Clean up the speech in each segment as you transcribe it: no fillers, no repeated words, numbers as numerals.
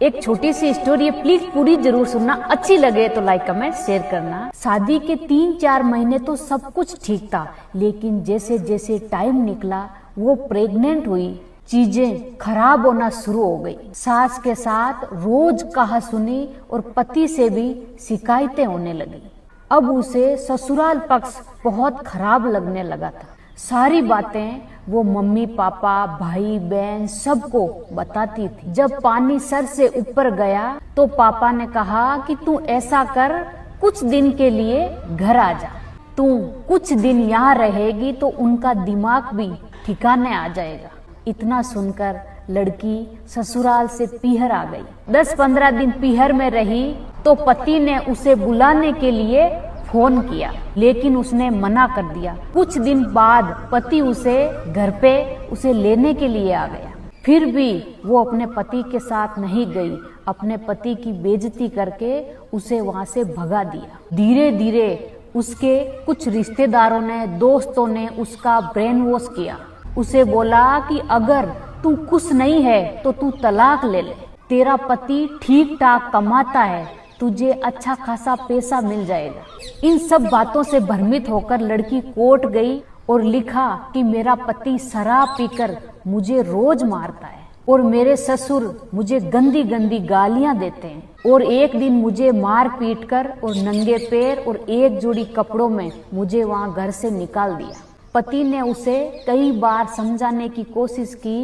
एक छोटी सी स्टोरी है, प्लीज पूरी जरूर सुनना, अच्छी लगे तो लाइक कमेंट शेयर करना। शादी के 3-4 महीने तो सब कुछ ठीक था, लेकिन जैसे जैसे टाइम निकला वो प्रेग्नेंट हुई, चीजें खराब होना शुरू हो गई। सास के साथ रोज कहा सुनी और पति से भी शिकायतें होने लगी। अब उसे ससुराल पक्ष बहुत खराब लगने लगा था। सारी बातें वो मम्मी पापा भाई बहन सबको बताती थी। जब पानी सर से ऊपर गया तो पापा ने कहा कि तू ऐसा कर, कुछ दिन के लिए घर आ जा, तू कुछ दिन यहाँ रहेगी तो उनका दिमाग भी ठिकाने आ जाएगा। इतना सुनकर लड़की ससुराल से पीहर आ गई। 10-15 दिन पीहर में रही तो पति ने उसे बुलाने के लिए फोन किया, लेकिन उसने मना कर दिया। कुछ दिन बाद पति उसे घर पे उसे लेने के लिए आ गया, फिर भी वो अपने पति के साथ नहीं गई। अपने पति की बेइज्जती करके उसे वहां से भगा दिया। धीरे धीरे उसके कुछ रिश्तेदारों ने, दोस्तों ने उसका ब्रेन वॉश किया। उसे बोला कि अगर तू खुश नहीं है तो तू तलाक ले ले, तेरा पति ठीक ठाक कमाता है, तुझे अच्छा खासा पैसा मिल जाएगा। इन सब बातों से भ्रमित होकर लड़की कोर्ट गई और लिखा कि मेरा पति शराब पीकर मुझे रोज मारता है और मेरे ससुर मुझे गंदी गंदी गालियां देते हैं और एक दिन मुझे मार पीट कर और नंगे पैर और एक जोड़ी कपड़ों में मुझे वहां घर से निकाल दिया। पति ने उसे कई बार समझाने की कोशिश की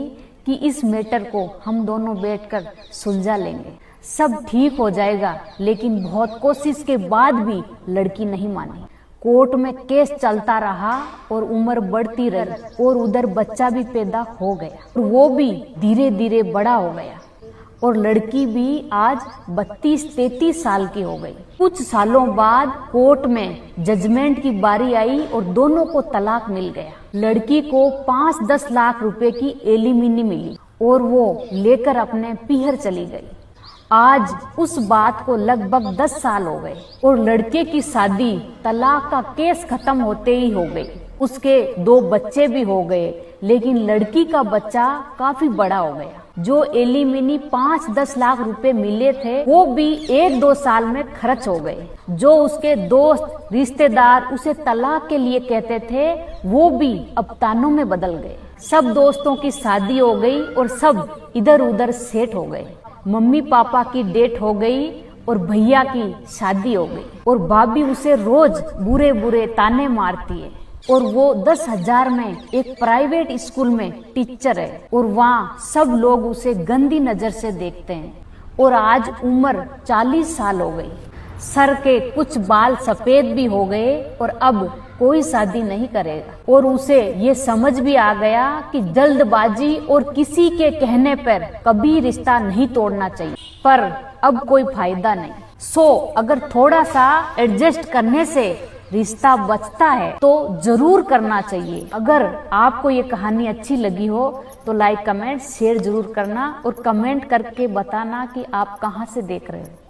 कि इस मैटर को हम दोनों बैठकर सुलझा लेंगे, सब ठीक हो जाएगा, लेकिन बहुत कोशिश के बाद भी लड़की नहीं मानी। कोर्ट में केस चलता रहा और उम्र बढ़ती रही और उधर बच्चा भी पैदा हो गया और वो भी धीरे धीरे बड़ा हो गया और लड़की भी आज 32-33 साल की हो गई। कुछ सालों बाद कोर्ट में जजमेंट की बारी आई और दोनों को तलाक मिल गया। लड़की को 5-10 लाख रुपए की एलिमिनी मिली और वो लेकर अपने पीहर चली गई। आज उस बात को लगभग 10 साल हो गए और लड़के की शादी तलाक का केस खत्म होते ही हो गई। उसके 2 बच्चे भी हो गए, लेकिन लड़की का बच्चा काफी बड़ा हो गया। जो एलिमिनी 5-10 लाख रुपए मिले थे वो भी 1-2 साल में खर्च हो गए। जो उसके दोस्त रिश्तेदार उसे तलाक के लिए कहते थे वो भी अब तानों में बदल गए। सब दोस्तों की शादी हो गई और सब इधर उधर सेट हो गए। मम्मी पापा की डेट हो गई और भैया की शादी हो गई और भाभी उसे रोज बुरे बुरे ताने मारती है और वो 10,000 में एक प्राइवेट स्कूल में टीचर है और वहाँ सब लोग उसे गंदी नजर से देखते हैं। और आज उम्र 40 साल हो गई, सर के कुछ बाल सफेद भी हो गए और अब कोई शादी नहीं करेगा और उसे ये समझ भी आ गया कि जल्दबाजी और किसी के कहने पर कभी रिश्ता नहीं तोड़ना चाहिए, पर अब कोई फायदा नहीं। अगर थोड़ा सा एडजस्ट करने से रिश्ता बचता है तो जरूर करना चाहिए। अगर आपको ये कहानी अच्छी लगी हो तो लाइक कमेंट शेयर जरूर करना और कमेंट करके बताना कि आप कहाँ से देख रहे हो।